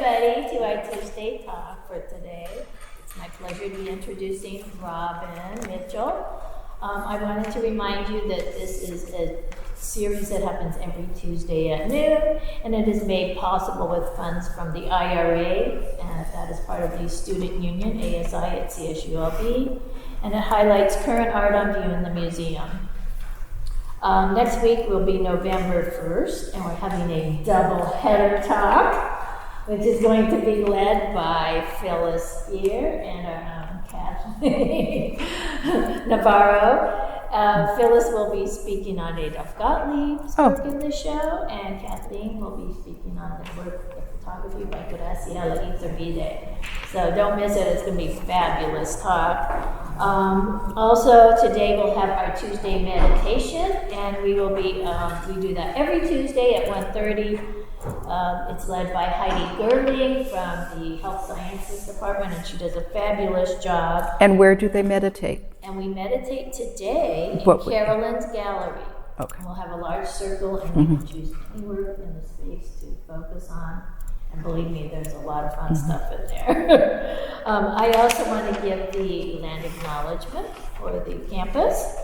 everybody to our Tuesday talk for today. It's my pleasure to be introducing Robin Mitchell. I wanted to remind you that this is a series that happens every Tuesday at noon, and it is made possible with funds from the IRA, and that is part of the Student Union, ASI at CSULB, and it highlights current art on view in the museum. Next week will be November 1st, and we're having a double header talk, which is going to be led by Phyllis Spear and our own Kathleen Navarro. Phyllis will be speaking on Adolf Gottlieb's work in the show, and Kathleen will be speaking on the work of photography by Graciela Iturbide. So don't miss it, it's going to be a fabulous talk. Also, today we'll have our Tuesday meditation, and we will be, we do that every Tuesday at 1:30. It's led by Heidi Gerling from the Health Sciences Department, and she does a fabulous job. And where do they meditate? And we meditate today in Carolyn's Gallery. Okay. We'll have a large circle, and we can choose any work in the space to focus on. And believe me, there's a lot of fun stuff in there. I also want to give the land acknowledgement for the campus.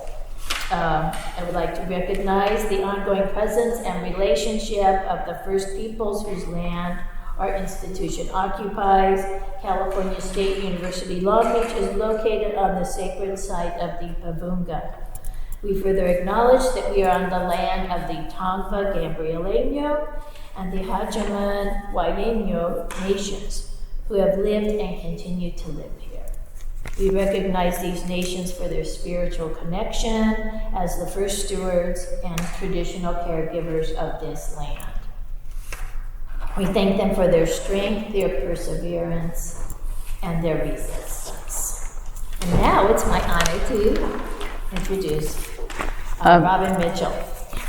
I would like to recognize the ongoing presence and relationship of the First Peoples whose land our institution occupies. California State University Long Beach is located on the sacred site of the Pavunga. We further acknowledge that we are on the land of the Tongva Gabrieleño and the Hajaman Huayño nations who have lived and continue to live here. We recognize these nations for their spiritual connection as the first stewards and traditional caregivers of this land. We thank them for their strength, their perseverance, and their resistance. And now it's my honor to introduce Robin Mitchell.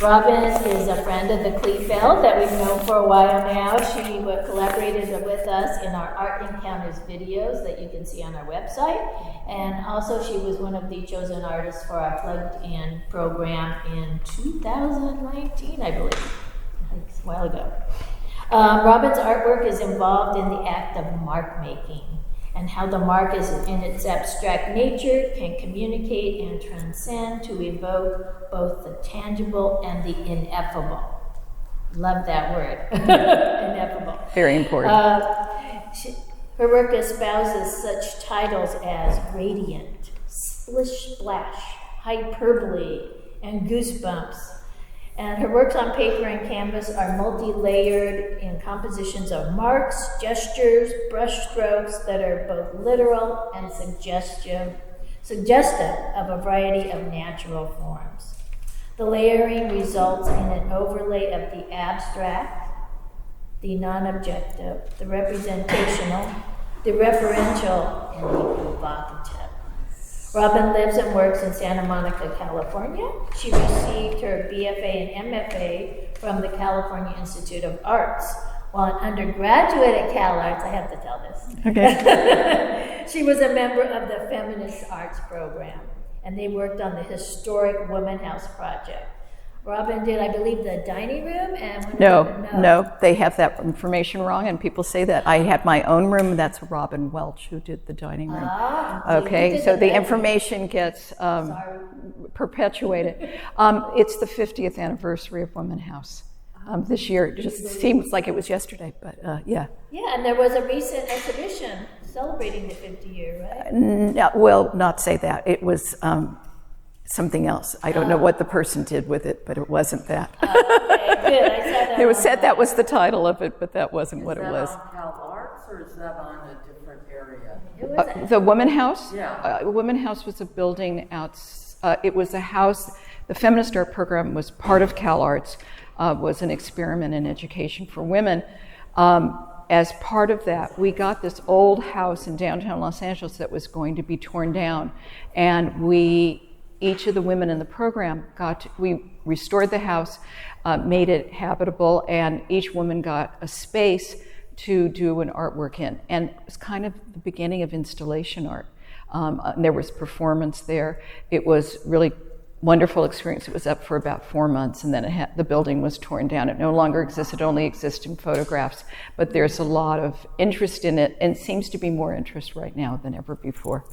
Robin is a friend of the Kleefeld that we've known for a while now. She collaborated with us in our Art Encounters videos that you can see on our website. And also she was one of the chosen artists for our Plugged In program in 2019, I believe. It's a while ago. Robin's artwork is involved in the act of mark making and how the mark is in its abstract nature can communicate and transcend to evoke both the tangible and the ineffable. Love that word, ineffable. Very important. Her work espouses such titles as radiant, splish splash, hyperbole, and goosebumps. And her works on paper and canvas are multi-layered in compositions of marks, gestures, brush strokes that are both literal and suggestive of a variety of natural forms. The layering results in an overlay of the abstract, the non-objective, the representational, the referential, and the provocative. Robin lives and works in Santa Monica, California. She received her BFA and MFA from the California Institute of Arts. While an undergraduate at CalArts, I have to tell this. Okay. She was a member of the Feminist Arts program, and they worked on the historic Woman House project. Robin did, I believe, the dining room and... No, they have that information wrong, and people say that. I had my own room, that's Robin Welch who did the dining room. Okay, so the information gets perpetuated. It's the 50th anniversary of Woman House. This year, it just seems like it was yesterday, but yeah. Yeah, and there was a recent exhibition celebrating the 50 year, right? No, well, not say that. It was... something else. I don't know what the person did with it, but it wasn't that. Okay, good. I saw that. It was said that was the title of it, but that wasn't what it was. Is that on CalArts or is that on a different area? The Woman House? Yeah. Woman House was a building out. It was a house. The Feminist Art Program was part of CalArts. Was an experiment in education for women. As part of that, we got this old house in downtown Los Angeles that was going to be torn down, and each of the women in the program we restored the house, made it habitable, and each woman got a space to do an artwork in. And it was kind of the beginning of installation art. There was performance there. It was really wonderful experience. It was up for about 4 months, and then the building was torn down. It no longer exists. It only exists in photographs. But there's a lot of interest in it, and seems to be more interest right now than ever before.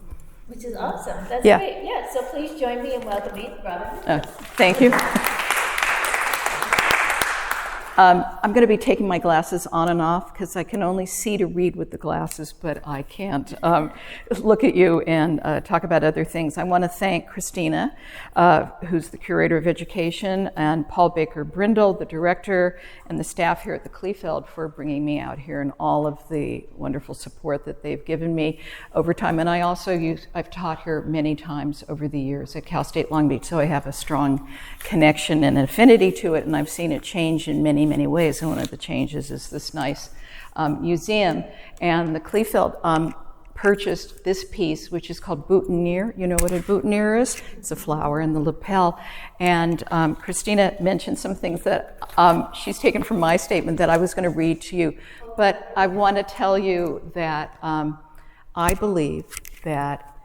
Which is awesome. That's Yeah. great. Yeah, so please join me in welcoming Robin. Thank you. I'm going to be taking my glasses on and off because I can only see to read with the glasses, but I can't look at you and talk about other things. I want to thank Christina, who's the Curator of Education, and Paul Baker Brindle, the Director, and the staff here at the Kleefeld for bringing me out here and all of the wonderful support that they've given me over time. And I've taught here many times over the years at Cal State Long Beach, so I have a strong connection and affinity to it, and I've seen it change in many ways, and one of the changes is this nice museum. And the Kleefeld purchased this piece, which is called Boutonniere. You know what a boutonniere is? It's a flower in the lapel. And Christina mentioned some things that she's taken from my statement that I was going to read to you. But I want to tell you that I believe that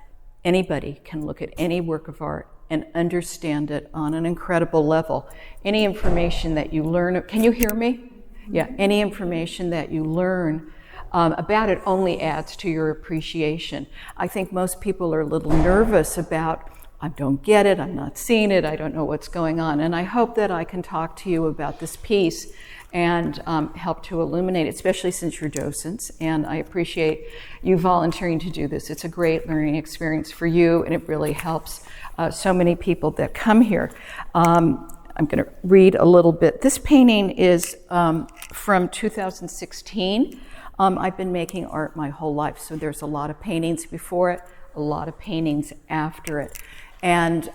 anybody can look at any work of art and understand it on an incredible level. Any information that you learn, can you hear me? Yeah, any information that you learn about it only adds to your appreciation. I think most people are a little nervous about, I don't get it, I'm not seeing it, I don't know what's going on. And I hope that I can talk to you about this piece and help to illuminate it, especially since you're docents. And I appreciate you volunteering to do this. It's a great learning experience for you, and it really helps so many people that come here. I'm going to read a little bit. This painting is from 2016. I've been making art my whole life, so there's a lot of paintings before it, a lot of paintings after it. And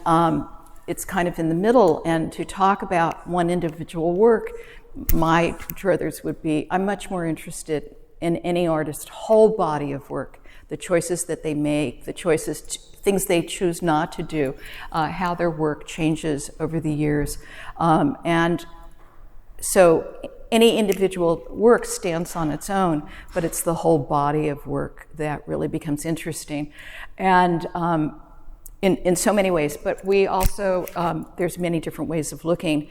it's kind of in the middle, and to talk about one individual work, my druthers would be, I'm much more interested in any artist's whole body of work, the choices that they make, the things they choose not to do, how their work changes over the years. And so any individual work stands on its own, but it's the whole body of work that really becomes interesting. And in so many ways, but we also, there's many different ways of looking.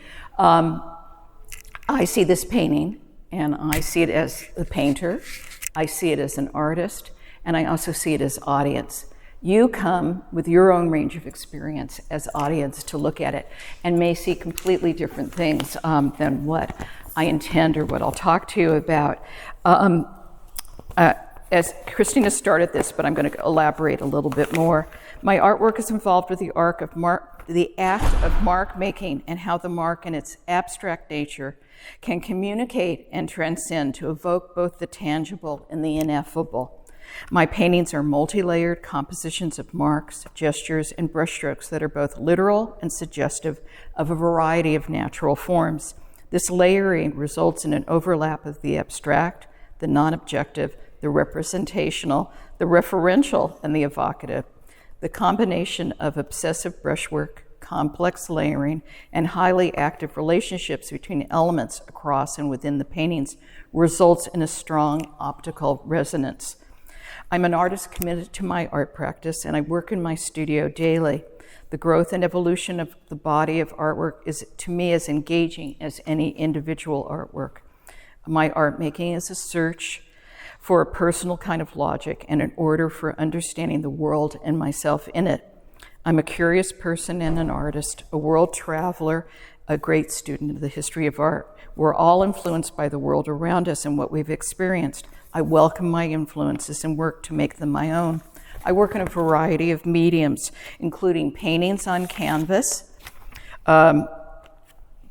I see this painting, and I see it as a painter, I see it as an artist, and I also see it as audience. You come with your own range of experience as audience to look at it and may see completely different things than what I intend or what I'll talk to you about. As Christina started this, but I'm going to elaborate a little bit more. My artwork is involved with the act of mark making and how the mark in its abstract nature can communicate and transcend to evoke both the tangible and the ineffable. My paintings are multi-layered compositions of marks, gestures, and brushstrokes that are both literal and suggestive of a variety of natural forms. This layering results in an overlap of the abstract, the non-objective, the representational, the referential, and the evocative. The combination of obsessive brushwork, complex layering, and highly active relationships between elements across and within the paintings results in a strong optical resonance. I'm an artist committed to my art practice, and I work in my studio daily. The growth and evolution of the body of artwork is, to me, as engaging as any individual artwork. My art making is a search for a personal kind of logic and an order for understanding the world and myself in it. I'm a curious person and an artist, a world traveler, a great student of the history of art. We're all influenced by the world around us and what we've experienced. I welcome my influences and work to make them my own. I work in a variety of mediums, including paintings on canvas,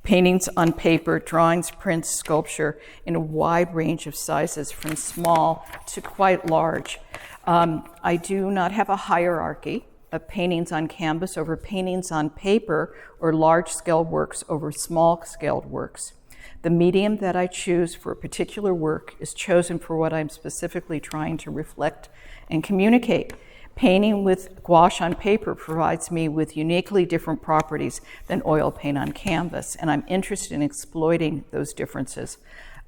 paintings on paper, drawings, prints, sculpture, in a wide range of sizes, from small to quite large. I do not have a hierarchy of paintings on canvas over paintings on paper or large-scale works over small-scaled works. The medium that I choose for a particular work is chosen for what I'm specifically trying to reflect and communicate. Painting with gouache on paper provides me with uniquely different properties than oil paint on canvas, and I'm interested in exploiting those differences.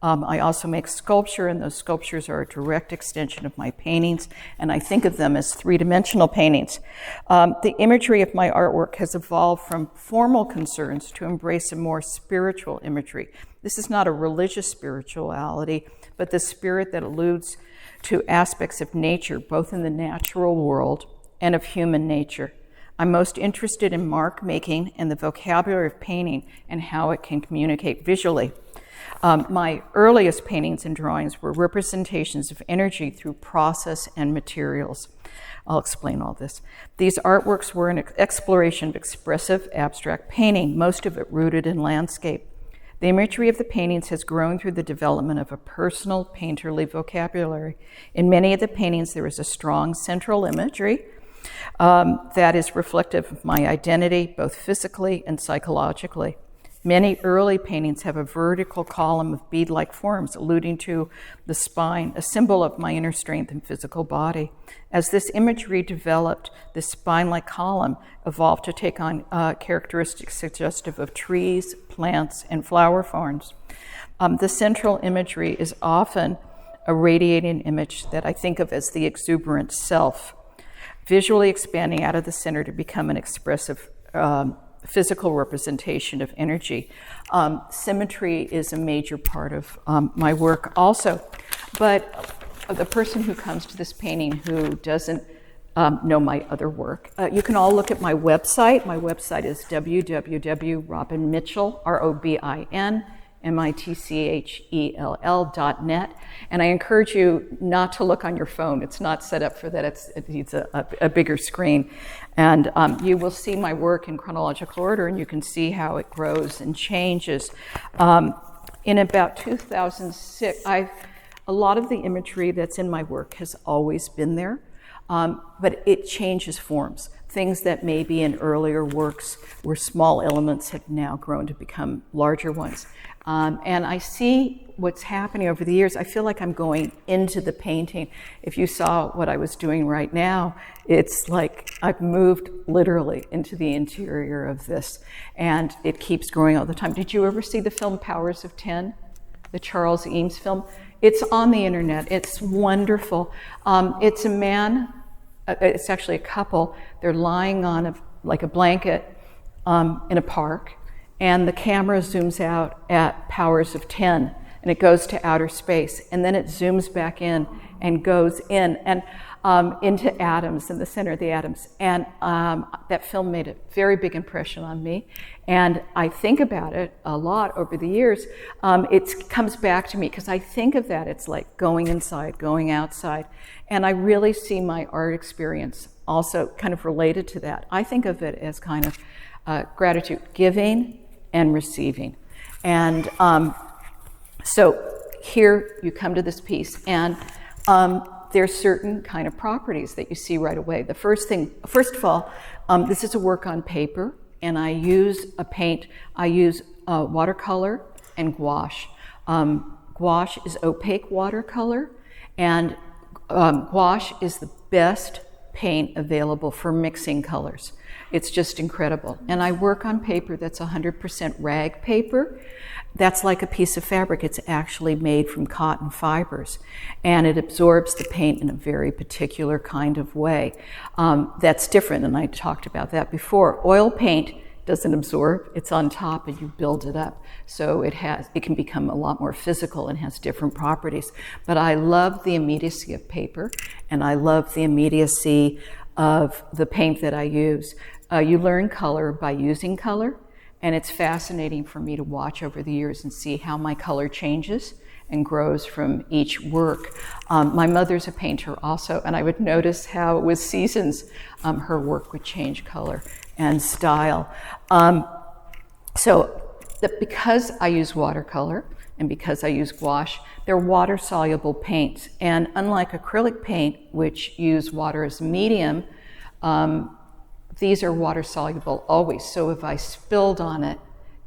I also make sculpture, and those sculptures are a direct extension of my paintings, and I think of them as three-dimensional paintings. The imagery of my artwork has evolved from formal concerns to embrace a more spiritual imagery. This is not a religious spirituality, but the spirit that alludes to aspects of nature, both in the natural world and of human nature. I'm most interested in mark making and the vocabulary of painting and how it can communicate visually. My earliest paintings and drawings were representations of energy through process and materials. I'll explain all this. These artworks were an exploration of expressive abstract painting, most of it rooted in landscape. The imagery of the paintings has grown through the development of a personal painterly vocabulary. In many of the paintings, there is a strong central imagery that is reflective of my identity, both physically and psychologically. Many early paintings have a vertical column of bead-like forms, alluding to the spine, a symbol of my inner strength and physical body. As this imagery developed, this spine-like column evolved to take on characteristics suggestive of trees, plants, and flower forms. The central imagery is often a radiating image that I think of as the exuberant self, visually expanding out of the center to become an expressive physical representation of energy. Symmetry is a major part of my work also. But the person who comes to this painting who doesn't know my other work, you can all look at my website. My website is www.robinmitchell, ROBINMITCHELL.net. And I encourage you not to look on your phone. It's not set up for that. It needs a bigger screen. And you will see my work in chronological order, and you can see how it grows and changes. In about 2006, a lot of the imagery that's in my work has always been there, but it changes forms. Things that maybe in earlier works were small elements have now grown to become larger ones. And I see what's happening over the years. I feel like I'm going into the painting. If you saw what I was doing right now, it's like I've moved literally into the interior of this, and it keeps growing all the time. Did you ever see the film Powers of 10, the Charles Eames film? It's on the internet. It's wonderful. It's a man, it's actually a couple. They're lying on a blanket in a park, and the camera zooms out at powers of 10, and it goes to outer space, and then it zooms back in and goes in and into atoms, in the center of the atoms. And that film made a very big impression on me, and I think about it a lot over the years. It comes back to me because I think of that. It's like going inside, going outside, and I really see my art experience also kind of related to that. I think of it as kind of gratitude, giving and receiving. And so here you come to this piece, and there's certain kind of properties that you see right away. The first of all, this is a work on paper, and I use watercolor and gouache. Gouache is opaque watercolor, and gouache is the best paint available for mixing colors. It's just incredible. And I work on paper that's 100% rag paper. That's like a piece of fabric. It's actually made from cotton fibers, and it absorbs the paint in a very particular kind of way. That's different, and I talked about that before. Oil paint doesn't absorb. It's on top, and you build it up. So it can become a lot more physical and has different properties. But I love the immediacy of paper, and I love the immediacy of the paint that I use. You learn color by using color, and it's fascinating for me to watch over the years and see how my color changes and grows from each work. My mother's a painter also, and I would notice how with seasons her work would change color and style. Because I use watercolor and because I use gouache, they're water-soluble paints. And unlike acrylic paint, which use water as medium, these are water-soluble always. So if I spilled on it,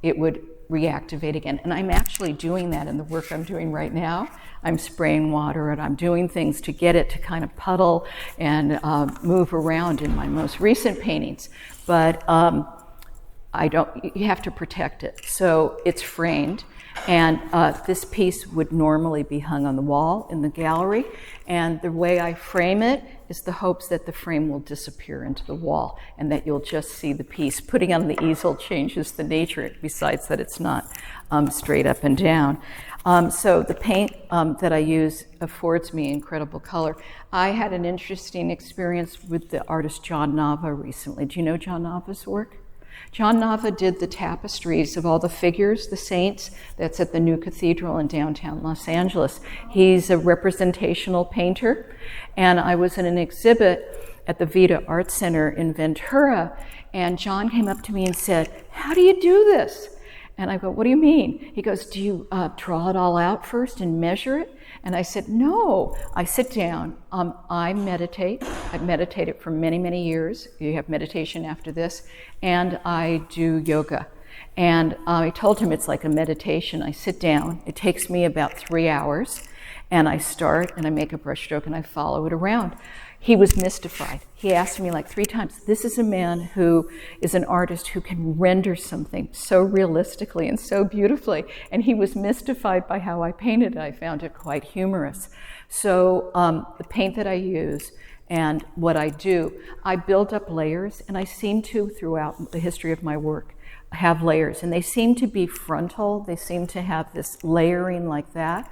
it would reactivate again. And I'm actually doing that in the work I'm doing right now. I'm spraying water, and I'm doing things to get it to kind of puddle and move around in my most recent paintings. But you have to protect it. So it's framed, And this piece would normally be hung on the wall in the gallery. And the way I frame it is the hopes that the frame will disappear into the wall and that you'll just see the piece. Putting on the easel changes the nature, besides that it's not straight up and down. So the paint that I use affords me incredible color. I had an interesting experience with the artist John Nava recently. Do you know John Nava's work? John Nava did the tapestries of all the figures, the saints, that's at the new cathedral in downtown Los Angeles. He's a representational painter, and I was in an exhibit at the Vita Art Center in Ventura, and John came up to me and said, "How do you do this?" And I go, "What do you mean?" He goes, "Do you draw it all out first and measure it?" And I said, "No, I sit down, I meditate. I've meditated for many, many years. You have meditation after this. And I do yoga." And I told him it's like a meditation. I sit down, it takes me about 3 hours, and I start and I make a brushstroke and I follow it around. He was mystified. He asked me like 3 times, this is a man who is an artist who can render something so realistically and so beautifully. And he was mystified by how I painted it. I found it quite humorous. So the paint that I use and what I do, I build up layers, and I seem to, throughout the history of my work, have layers. And they seem to be frontal. They seem to have this layering like that.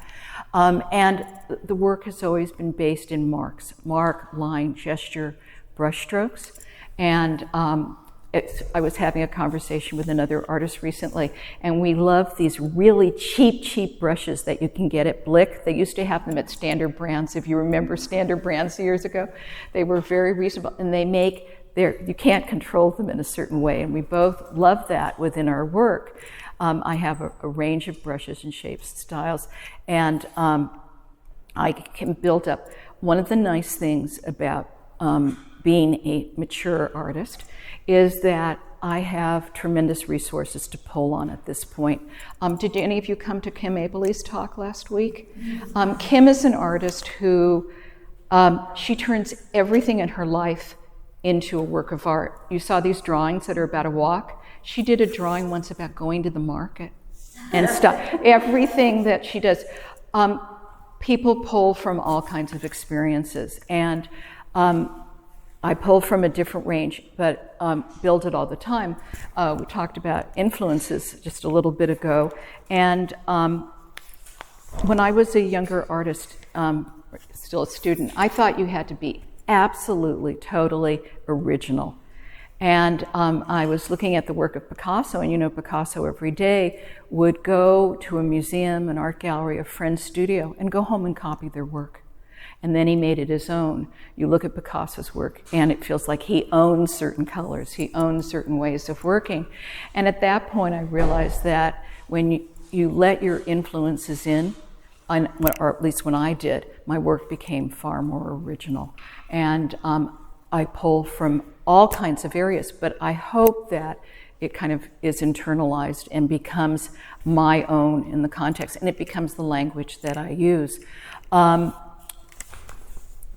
And the work has always been based in marks, mark, line, gesture, brushstrokes. And I was having a conversation with another artist recently, and we love these really cheap brushes that you can get at Blick. They used to have them at Standard Brands. If you remember Standard Brands years ago, they were very reasonable, and you can't control them in a certain way, and we both love that within our work. I have a range of brushes and shapes and styles, and I can build up. One of the nice things about being a mature artist is that I have tremendous resources to pull on at this point. Did any of you come to Kim Abeley's talk last week? Kim is an artist who, she turns everything in her life into a work of art. You saw these drawings that are about a walk. She did a drawing once about going to the market and stuff. Everything that she does. People pull from all kinds of experiences, and I pull from a different range, but build it all the time. We talked about influences just a little bit ago, and when I was a younger artist, still a student, I thought you had to be absolutely, totally original. And I was looking at the work of Picasso, and Picasso every day would go to a museum, an art gallery, a friend's studio, and go home and copy their work. And then he made it his own. You look at Picasso's work, and it feels like he owns certain colors, he owns certain ways of working. And at that point, I realized that when you let your influences in, or at least when I did, my work became far more original. And I pull from all kinds of areas, but I hope that it kind of is internalized and becomes my own in the context, and it becomes the language that I use.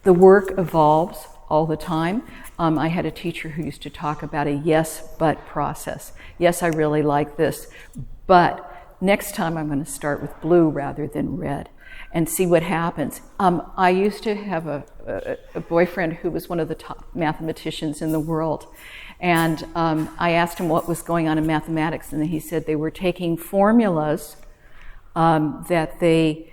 The work evolves all the time. I had a teacher who used to talk about a yes, but process. Yes, I really like this, but next time I'm going to start with blue rather than red and see what happens. I used to have a boyfriend who was one of the top mathematicians in the world. And I asked him what was going on in mathematics, and he said they were taking formulas that they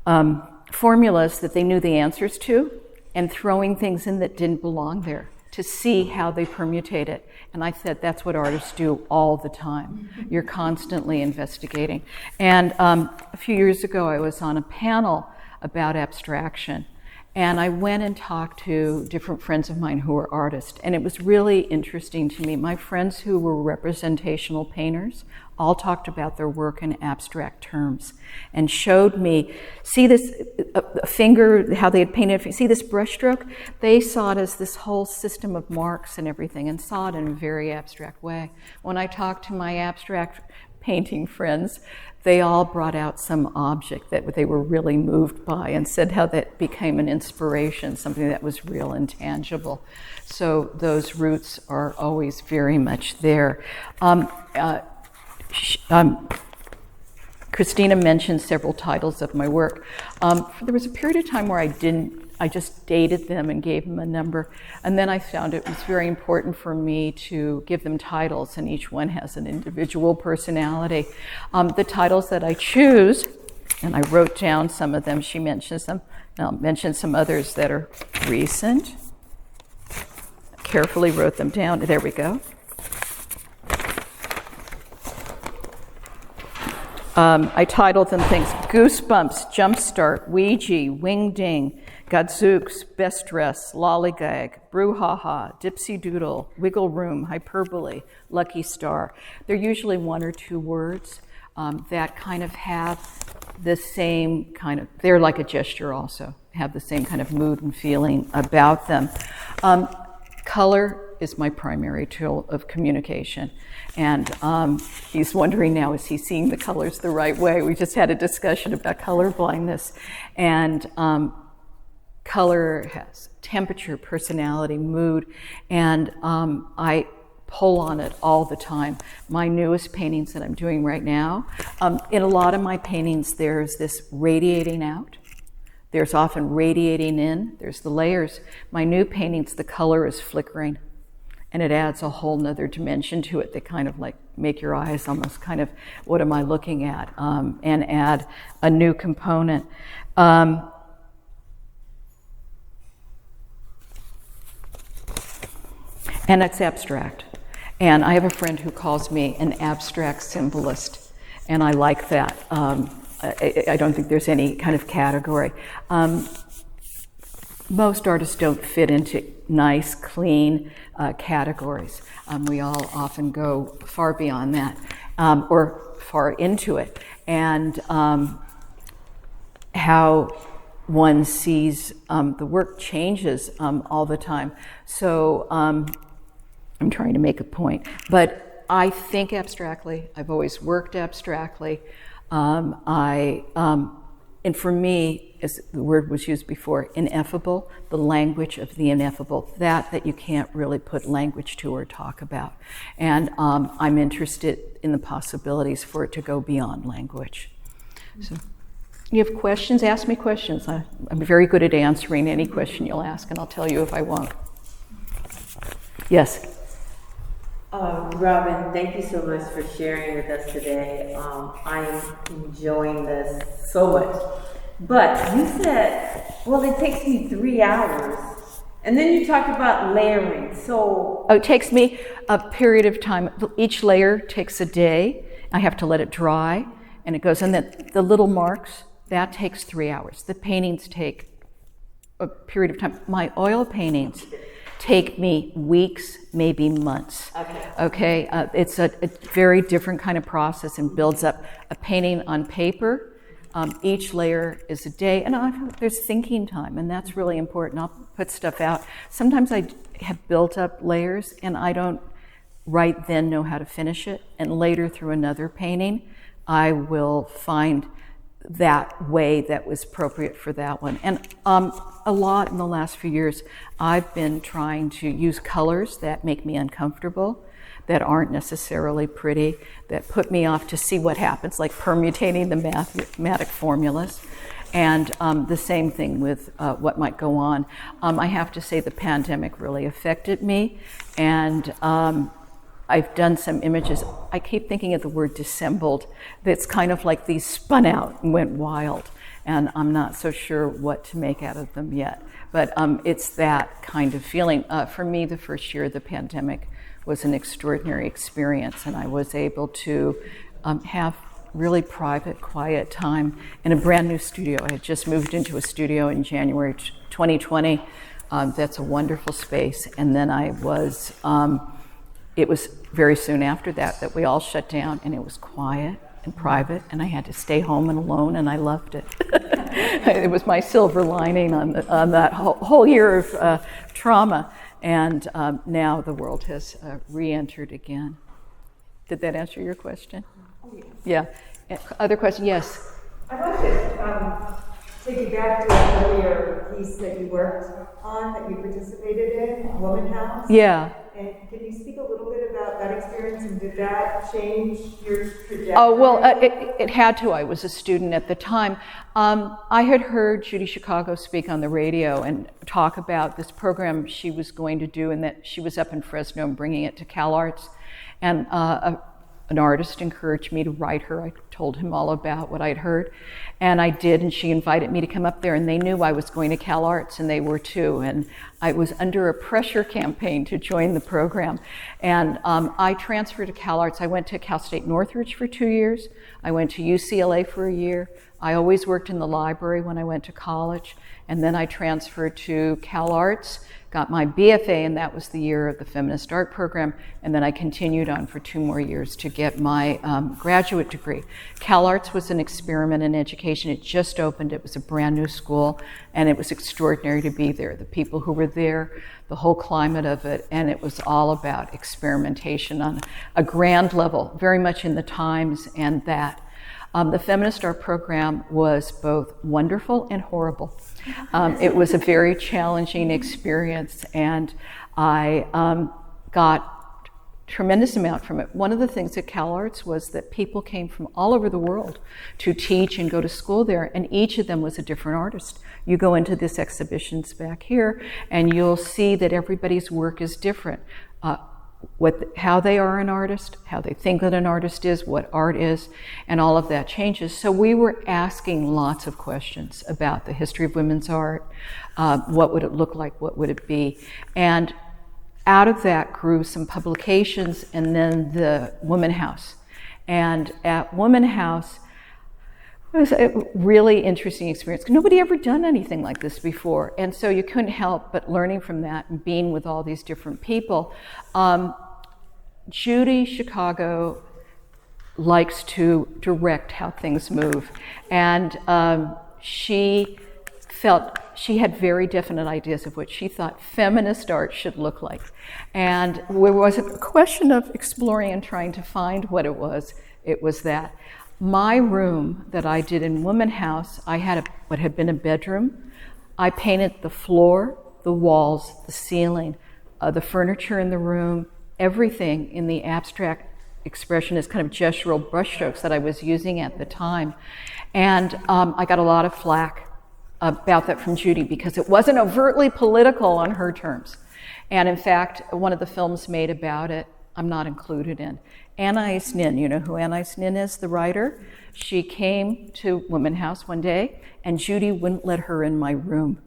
knew the answers to, and throwing things in that didn't belong there to see how they permutate it. And I said, that's what artists do all the time. You're constantly investigating. And a few years ago, I was on a panel about abstraction. And I went and talked to different friends of mine who were artists. And it was really interesting to me. My friends who were representational painters all talked about their work in abstract terms and showed me, see this a finger, how they had painted, see this brushstroke? They saw it as this whole system of marks and everything, and saw it in a very abstract way. When I talked to my abstract painting friends, they all brought out some object that they were really moved by and said how that became an inspiration, something that was real and tangible. So those roots are always very much there. Christina mentioned several titles of my work. There was a period of time where I just dated them and gave them a number, and then I found it was very important for me to give them titles, and each one has an individual personality. The titles that I choose, and I wrote down some of them, she mentions them, and I'll mention some others that are recent. Carefully wrote them down. There we go. I titled them things: Goosebumps, Jumpstart, Ouija, Wingding, Gadzooks, Best Dress, Lollygag, Brouhaha, Dipsy Doodle, Wiggle Room, Hyperbole, Lucky Star. They're usually one or two words that kind of have the same kind of, they're like a gesture also, have the same kind of mood and feeling about them. Color is my primary tool of communication. And he's wondering now, is he seeing the colors the right way? We just had a discussion about color blindness. And color has temperature, personality, mood, and I pull on it all the time. My newest paintings that I'm doing right now, in a lot of my paintings, there's this radiating out. There's often radiating in. There's the layers. My new paintings, the color is flickering, and it adds a whole nother dimension to it that kind of like make your eyes almost kind of, what am I looking at? And add a new component. And it's abstract. And I have a friend who calls me an abstract symbolist, and I like that. I don't think there's any kind of category. Most artists don't fit into nice, clean categories. We all often go far beyond that, or far into it. And how one sees the work changes all the time. So I'm trying to make a point. But I think abstractly. I've always worked abstractly. And for me, as the word was used before, ineffable, the language of the ineffable, that you can't really put language to or talk about. And I'm interested in the possibilities for it to go beyond language. So, you have questions? Ask me questions. I'm very good at answering any question you'll ask, and I'll tell you if I won't. Yes? Robin, thank you so much for sharing with us today. I am enjoying this so much. But you said, well, it takes me 3 hours. And then you talked about layering. So it takes me a period of time. Each layer takes a day. I have to let it dry, and it goes. And then the little marks, that takes 3 hours. The paintings take a period of time. My oil paintings take me weeks, maybe months. Okay. It's a very different kind of process and builds up. A painting on paper, each layer is a day, and there's thinking time, and that's really important. I'll put stuff out. Sometimes I have built up layers, and I don't right then know how to finish it, and later through another painting, I will find that way that was appropriate for that one. And a lot in the last few years, I've been trying to use colors that make me uncomfortable, that aren't necessarily pretty, that put me off to see what happens, like permutating the mathematic formulas. And the same thing with what might go on. I have to say the pandemic really affected me, and I've done some images. I keep thinking of the word dissembled. That's kind of like these spun out and went wild, and I'm not so sure what to make out of them yet. But it's that kind of feeling. For me, the first year of the pandemic was an extraordinary experience, and I was able to have really private, quiet time in a brand new studio. I had just moved into a studio in January 2020. That's a wonderful space. And then it was very soon after that we all shut down, and it was quiet and private, and I had to stay home and alone, and I loved it. It was my silver lining on that whole year of trauma. And now the world has re-entered again. Did that answer your question? Oh, yeah. Yeah. Other question? Yes. I'd like to take you back to an earlier piece that you worked on, that you participated in, Woman House. Yeah. And can you speak a little bit about that experience, and did that change your trajectory? Oh, well, it had to. I was a student at the time. I had heard Judy Chicago speak on the radio and talk about this program she was going to do, and that she was up in Fresno and bringing it to CalArts. And an artist encouraged me to write her. I told him all about what I'd heard, and I did, and she invited me to come up there, and they knew I was going to CalArts, and they were too, and I was under a pressure campaign to join the program. And I transferred to CalArts. I went to Cal State Northridge for 2 years. I went to UCLA for a year. I always worked in the library when I went to college, and then I transferred to CalArts, got my BFA, and that was the year of the feminist art program, and then I continued on for 2 more years to get my graduate degree. CalArts was an experiment in education. It just opened. It was a brand new school, and it was extraordinary to be there. The people who were there, the whole climate of it, and it was all about experimentation on a grand level, very much in the times and that. The feminist art program was both wonderful and horrible. It was a very challenging experience, and I got tremendous amount from it. One of the things at CalArts was that people came from all over the world to teach and go to school there, and each of them was a different artist. You go into this exhibitions back here, and you'll see that everybody's work is different. How they are an artist, how they think that an artist is, what art is, and all of that changes. So we were asking lots of questions about the history of women's art, what would it look like, what would it be, and out of that grew some publications, and then the Woman House. And at Woman House, it was a really interesting experience. Nobody ever done anything like this before. And so you couldn't help but learning from that and being with all these different people. Judy Chicago likes to direct how things move. And she felt she had very definite ideas of what she thought feminist art should look like. And there wasn't a question of exploring and trying to find what it was that. My room that I did in Woman House, I had what had been a bedroom. I painted the floor, the walls, the ceiling, the furniture in the room, everything in the abstract expressionist kind of gestural brushstrokes that I was using at the time. And I got a lot of flack about that from Judy because it wasn't overtly political on her terms. And in fact, one of the films made about it, I'm not included in. Anais Nin, you know who Anais Nin is, the writer? She came to Woman House one day, and Judy wouldn't let her in my room.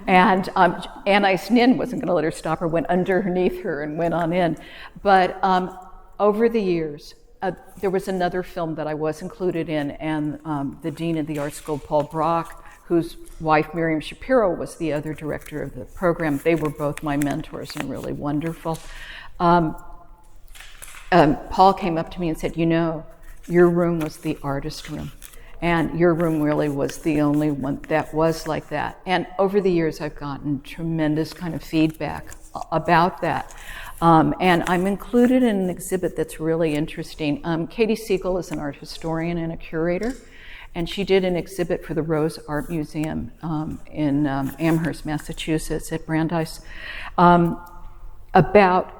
And Anais Nin wasn't going to let her stop her, went underneath her and went on in. But over the years, there was another film that I was included in, and the dean of the art school, Paul Brock, whose wife, Miriam Shapiro, was the other director of the program. They were both my mentors and really wonderful. Paul came up to me and said, you know, your room was the artist room, and your room really was the only one that was like that. And over the years, I've gotten tremendous kind of feedback about that. And I'm included in an exhibit that's really interesting. Katie Siegel is an art historian and a curator, and she did an exhibit for the Rose Art Museum in Amherst, Massachusetts at Brandeis about,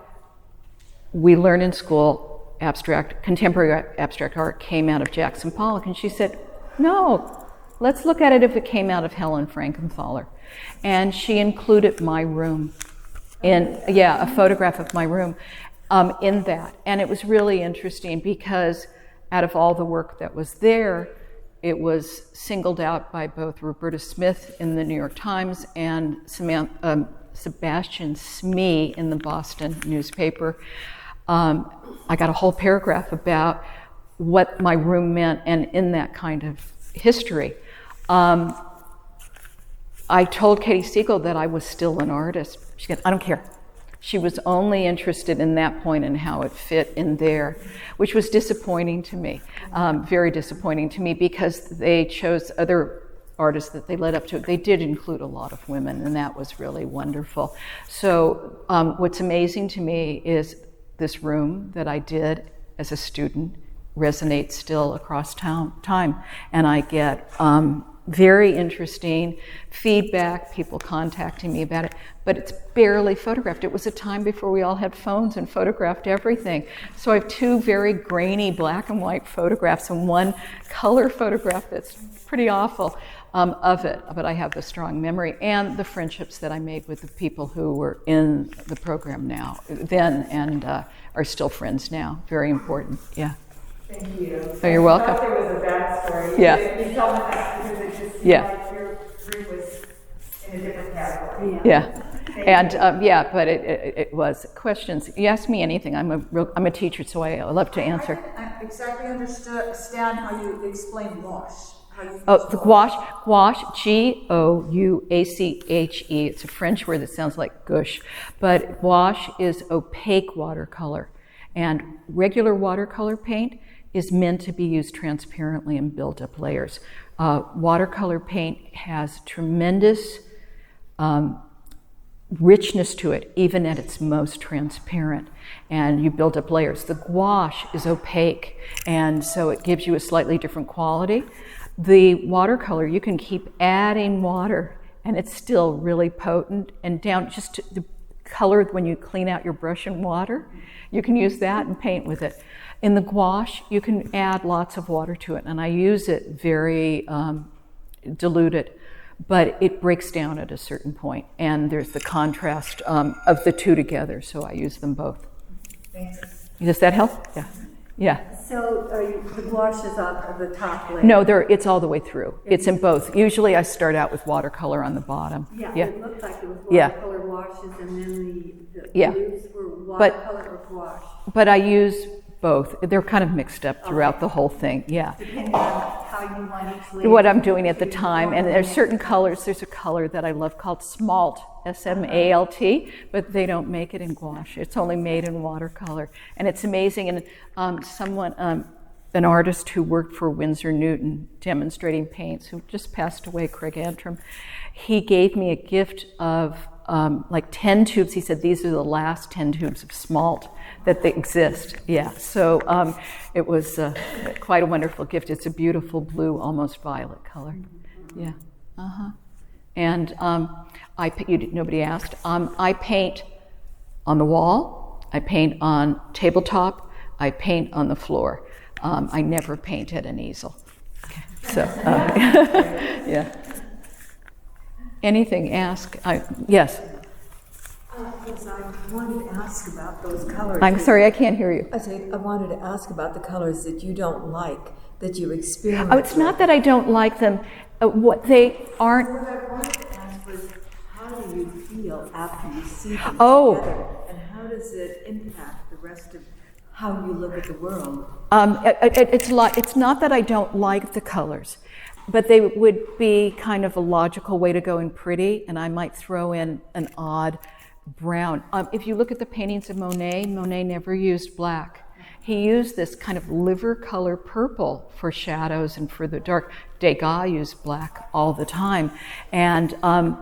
we learn in school contemporary abstract art came out of Jackson Pollock, and she said, no, let's look at it if it came out of Helen Frankenthaler. And she included my room a photograph of my room in that. And it was really interesting because out of all the work that was there, it was singled out by both Roberta Smith in the New York Times and Sebastian Smee in the Boston newspaper. I got a whole paragraph about what my room meant and in that kind of history. I told Katie Siegel that I was still an artist. She said, I don't care. She was only interested in that point and how it fit in there, which was disappointing to me, very disappointing to me, because they chose other artists that they led up to. They did include a lot of women, and that was really wonderful. So what's amazing to me is this room that I did as a student resonates still across time, and I get very interesting feedback, people contacting me about it, but it's barely photographed. It was a time before we all had phones and photographed everything. So I have 2 very grainy black and white photographs and 1 color photograph that's pretty awful of it, but I have the strong memory and the friendships that I made with the people who were in the program now, then, and are still friends now. Very important, yeah. Thank you. Oh, you're welcome. I thought there was a backstory. Yeah. You told me that because it just seemed Yeah. like your group was in a different category. Yeah, and yeah, but it was questions. You ask me anything. I'm a teacher, so I love to answer. I didn't exactly understand how you explain wash. Oh, the gouache, Gouache. It's a French word that sounds like gush, but gouache is opaque watercolor, and regular watercolor paint is meant to be used transparently and build up layers. Watercolor paint has tremendous richness to it, even at its most transparent, and you build up layers. The gouache is opaque, and so it gives you a slightly different quality. The watercolor, you can keep adding water, and it's still really potent, and down just to the color when you clean out your brush in water, you can use that and paint with it. In the gouache, you can add lots of water to it, and I use it very diluted, but it breaks down at a certain point, and there's the contrast of the 2 together, so I use them both. Thanks. Does that help? Yeah. Yeah. So the gouache is on the top layer? No, it's all the way through. It's in both. Usually I start out with watercolor on the bottom. Yeah, Yeah. it looked like it was Yeah. watercolor washes, and then the Yeah. blues were watercolor or gouache. But I use both. They're kind of mixed up throughout the whole thing. Yeah. Depending on how you want each layer. What I'm doing at the time, and there's certain colors. There's a color that I love called smalt, S-M-A-L-T, but they don't make it in gouache. It's only made in watercolor, and it's amazing. And someone, an artist who worked for Winsor Newton, demonstrating paints, who just passed away, Craig Antrim, he gave me a gift of like 10 tubes. He said these are the last 10 tubes of smalt that they exist. Yeah, so it was quite a wonderful gift. It's a beautiful blue, almost violet color. Yeah, And nobody asked. I paint on the wall. I paint on tabletop. I paint on the floor. I never paint at an easel. Okay. So, yeah. Anything? Ask. Yes. Yes, I wanted to ask about those colors. I'm sorry, I can't hear you. I wanted to ask about the colors that you don't like, that you experiment Oh, it's not that I don't like them. What they aren't. What I wanted to ask was, how do you feel after you see them Oh. together, and how does it impact the rest of how you look at the world? It's not that I don't like the colors, but they would be kind of a logical way to go in pretty, and I might throw in an odd brown. If you look at the paintings of Monet never used black. He used this kind of liver color purple for shadows and for the dark. Degas used black all the time. And I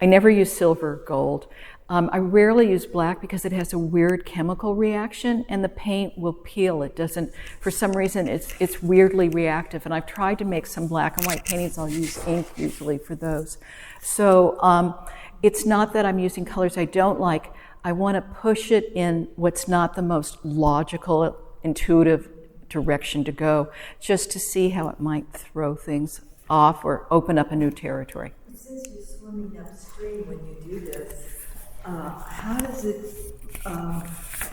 never use silver, gold. I rarely use black because it has a weird chemical reaction and the paint will peel. It doesn't, for some reason, it's weirdly reactive. And I've tried to make some black and white paintings. I'll use ink usually for those. So it's not that I'm using colors I don't like. I want to push it in what's not the most logical, intuitive direction to go, just to see how it might throw things off or open up a new territory. Since you're swimming upstream when you do this, how does it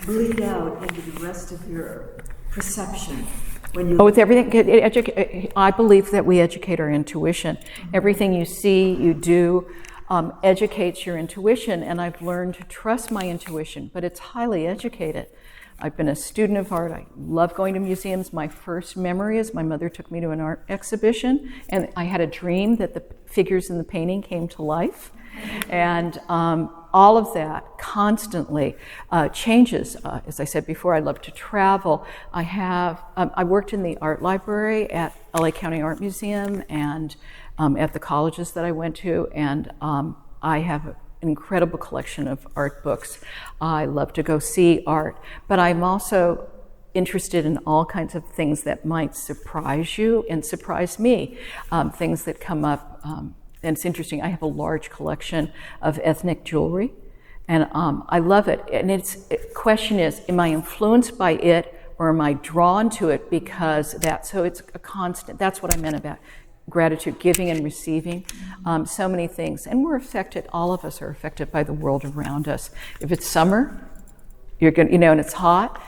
bleed out into the rest of your perception? When you With everything, I believe that we educate our intuition. Everything you see, you do, educates your intuition, and I've learned to trust my intuition, but it's highly educated. I've been a student of art. I love going to museums. My first memory is my mother took me to an art exhibition, and I had a dream that the figures in the painting came to life. And all of that constantly changes. As I said before, I love to travel. I worked in the art library at LA County Art Museum and at the colleges that I went to, and I have an incredible collection of art books. I love to go see art, but I'm also interested in all kinds of things that might surprise you and surprise me, things that come up. And it's interesting, I have a large collection of ethnic jewelry, and I love it. And the question is, am I influenced by it, or am I drawn to it because so it's a constant. That's what I meant about gratitude, giving and receiving, so many things. And we're affected, all of us are affected by the world around us. If it's summer, you're going, and it's hot,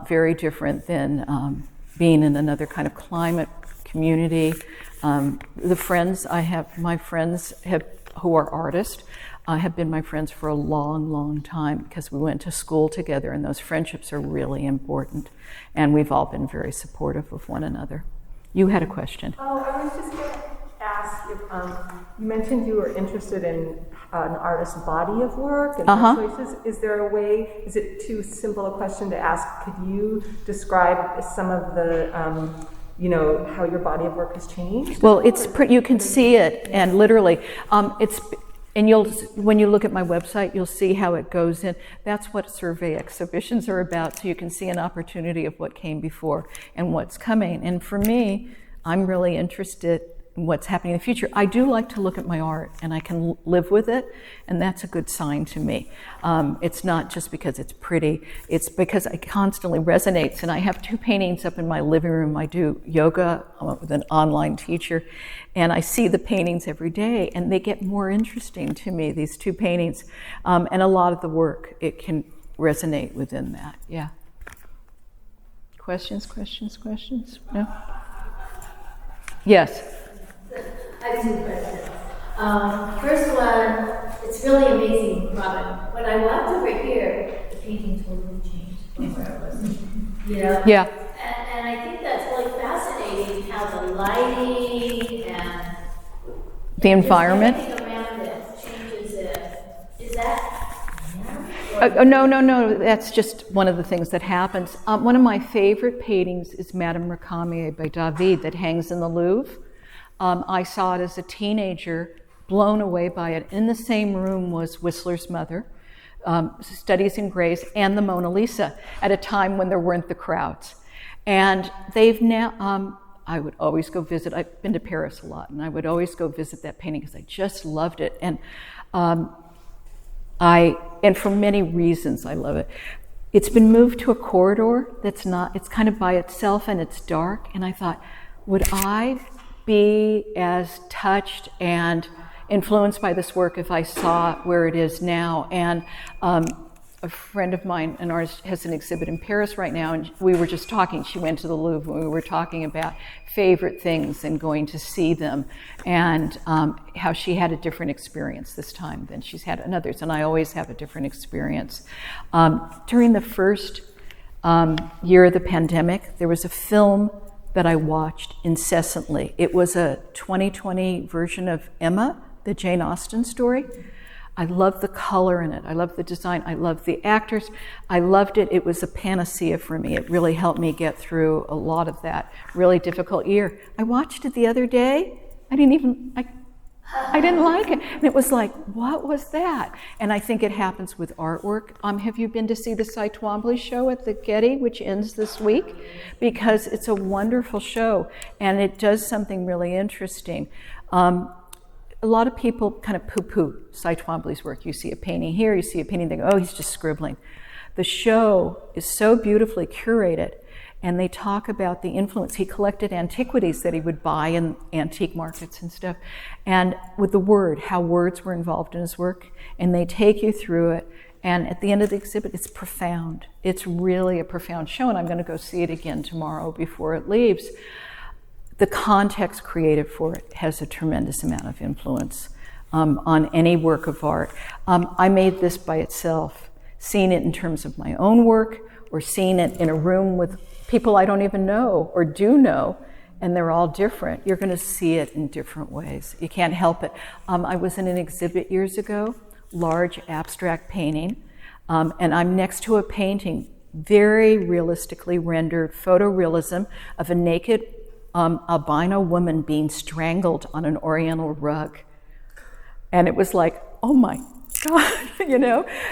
very different than being in another kind of climate, community. The friends I have, my friends who are artists, have been my friends for a long, long time because we went to school together, and those friendships are really important. And we've all been very supportive of one another. You had a question. Oh, I was just going to ask if you mentioned you were interested in an artist's body of work and their choices. Is there a way? Is it too simple a question to ask? Could you describe some of the, how your body of work has changed? Well, you can see it, and literally, when you look at my website, you'll see how it goes in. That's what survey exhibitions are about, so you can see an opportunity of what came before and what's coming. And for me, I'm really interested in what's happening in the future. I do like to look at my art, and I can live with it, and that's a good sign to me. It's not just because it's pretty, it's because it constantly resonates. And I have 2 paintings up in my living room. I do yoga with an online teacher, and I see the paintings every day, and they get more interesting to me, these 2 paintings. And a lot of the work, it can resonate within that, yeah. Questions? No? Yes? I have 2 questions. First one, it's really amazing, Robin. When I walked over here, the painting totally changed from where it was. Yeah. And I think that's really fascinating how the lighting and The environment? everything around it changes it. Is that No, that's just one of the things that happens. One of my favorite paintings is Madame Recamier by David that hangs in the Louvre. I saw it as a teenager, blown away by it. In the same room was Whistler's mother, Studies in Grace, and the Mona Lisa at a time when there weren't the crowds. And they've now, I would always go visit, I've been to Paris a lot, and I would always go visit that painting because I just loved it. And and for many reasons I love it. It's been moved to a corridor it's kind of by itself, and it's dark. And I thought, would I be as touched and influenced by this work if I saw where it is now? And a friend of mine, an artist, has an exhibit in Paris right now, and we were just talking. She went to the Louvre, and we were talking about favorite things and going to see them, and how she had a different experience this time than she's had in others. And I always have a different experience. During the first year of the pandemic, there was a film that I watched incessantly. It was a 2020 version of Emma, the Jane Austen story. I loved the color in it. I loved the design. I loved the actors. I loved it. It was a panacea for me. It really helped me get through a lot of that really difficult year. I watched it the other day. I didn't like it. And it was like, what was that? And I think it happens with artwork. Have you been to see the Cy Twombly show at the Getty, which ends this week? Because it's a wonderful show, and it does something really interesting. A lot of people kind of poo-poo Cy Twombly's work. You see a painting here, you see a painting, they go, oh, he's just scribbling. The show is so beautifully curated, and they talk about the influence. He collected antiquities that he would buy in antique markets and stuff, and with the word, how words were involved in his work, and they take you through it. And at the end of the exhibit, it's profound. It's really a profound show, and I'm going to go see it again tomorrow before it leaves. The context created for it has a tremendous amount of influence on any work of art. I made this by itself, seeing it in terms of my own work, or seeing it in a room with people I don't even know or do know, and they're all different. You're going to see it in different ways. You can't help it. I was in an exhibit years ago, large abstract painting, and I'm next to a painting, very realistically rendered photorealism of a naked albino woman being strangled on an oriental rug. And it was like, oh my God,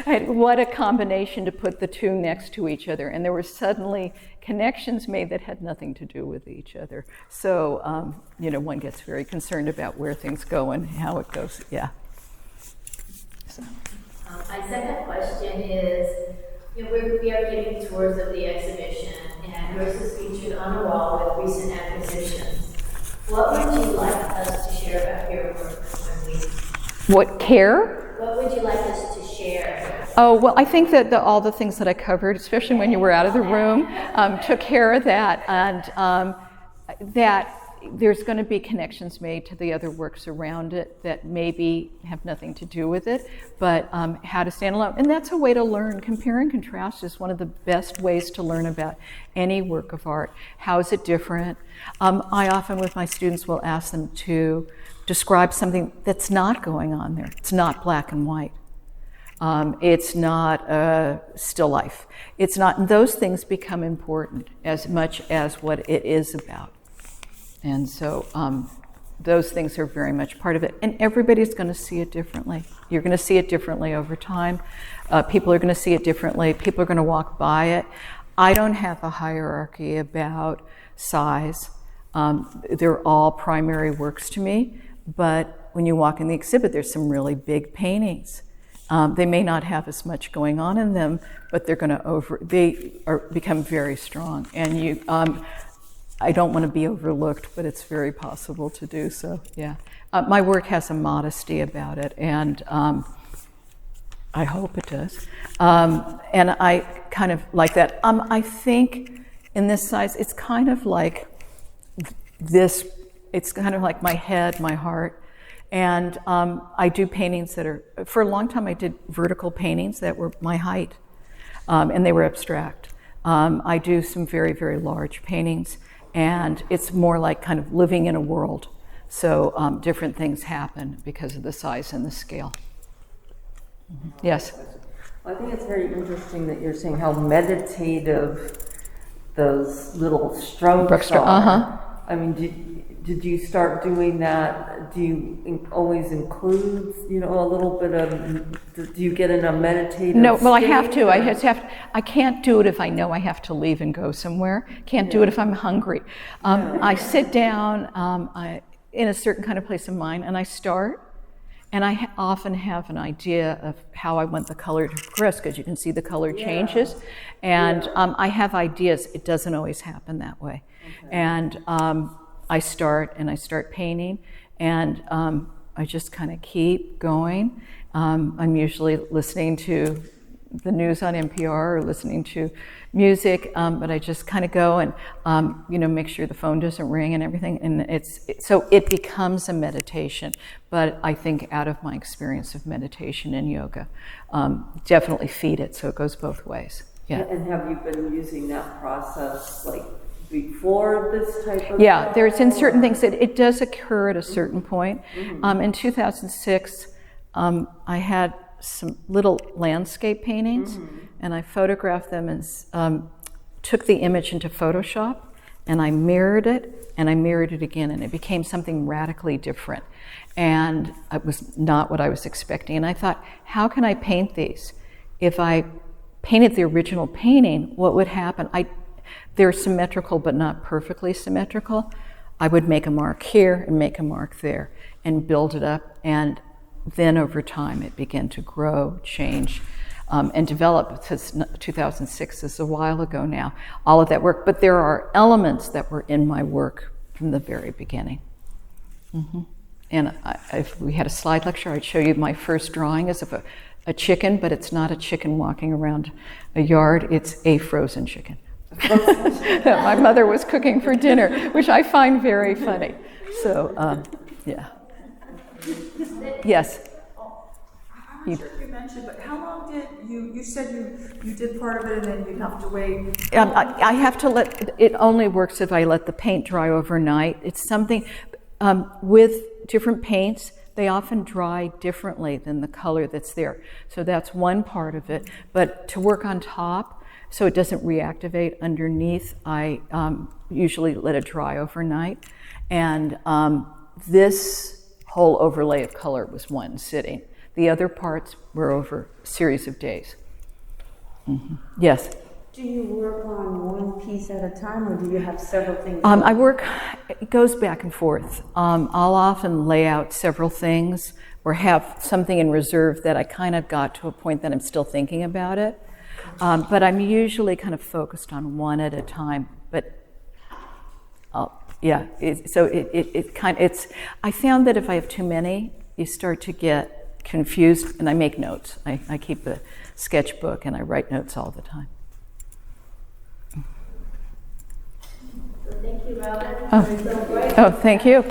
and what a combination to put the two next to each other. And there were suddenly connections made that had nothing to do with each other. So, one gets very concerned about where things go and how it goes. Yeah. So. My second question is, we are giving tours of the exhibition, and yours is featured on a wall with recent acquisitions. What would you like us to share about your work when we... What care? What would you like us to share? Oh, well, I think that all the things that I covered, especially when you were out of the room, took care of that, and that there's going to be connections made to the other works around it that maybe have nothing to do with it, but how to stand alone. And that's a way to learn. Compare and contrast is one of the best ways to learn about any work of art. How is it different? I often, with my students, will ask them to describe something that's not going on there. It's not black and white. It's not a still life. It's not, and those things become important as much as what it is about. And so those things are very much part of it. And everybody's going to see it differently. You're going to see it differently over time. People are going to see it differently. People are going to walk by it. I don't have a hierarchy about size. They're all primary works to me. But when you walk in the exhibit, there's some really big paintings. They may not have as much going on in them, but they're going to become very strong. And I don't want to be overlooked, but it's very possible to do so. Yeah, my work has a modesty about it, and I hope it does. And I kind of like that. I think in this size, it's kind of like this. It's kind of like my head, my heart. And I do paintings that are, for a long time I did vertical paintings that were my height, and they were abstract. I do some very, very large paintings, and it's more like kind of living in a world. So different things happen because of the size and the scale. Mm-hmm. Yes? I think it's very interesting that you're saying how meditative those little strokes are. Uh-huh. I mean, did you start doing that? Do you always include, a little bit of, do you get in a meditative No, well, I state, have to. or? I can't do it if I know I have to leave and go somewhere. Can't do it if I'm hungry. I sit down in a certain kind of place of mind, and I start, and I often have an idea of how I want the color to progress, because you can see the color changes, and I have ideas. It doesn't always happen that way. Okay. And I start painting, and I just kind of keep going. I'm usually listening to the news on NPR or listening to music, but I just kind of go and make sure the phone doesn't ring and everything. And so it becomes a meditation. But I think out of my experience of meditation and yoga, definitely feed it. So it goes both ways. Yeah. And have you been using that process before this type of? Yeah, there's in certain things that it does occur at a certain point. Mm-hmm. In 2006, I had some little landscape paintings, and I photographed them and took the image into Photoshop, and I mirrored it, and I mirrored it again, and it became something radically different. And it was not what I was expecting. And I thought, how can I paint these? If I painted the original painting, what would happen? They're symmetrical, but not perfectly symmetrical. I would make a mark here and make a mark there and build it up. And then over time, it began to grow, change, and develop. Since 2006 is a while ago now, all of that work. But there are elements that were in my work from the very beginning. Mm-hmm. And if we had a slide lecture, I'd show you my first drawing is of a chicken, but it's not a chicken walking around a yard. It's a frozen chicken. That my mother was cooking for dinner, which I find very funny. So, yeah. Yes. I'm not sure if you mentioned, but how long did you said you did part of it and then you'd have to wait? I have to it only works if I let the paint dry overnight. It's something, with different paints, they often dry differently than the color that's there. So that's one part of it. But to work on top, so it doesn't reactivate underneath, I usually let it dry overnight. And this whole overlay of color was one sitting. The other parts were over a series of days. Yes. Do you work on one piece at a time, or do you have several things? I work, it goes back and forth. I'll often lay out several things or have something in reserve that I kind of got to a point that I'm still thinking about it. But I'm usually kind of focused on one at a time. But yeah, I found that if I have too many, you start to get confused, and I make notes. I keep a sketchbook and I write notes all the time. Thank you, Robin. Oh, thank you.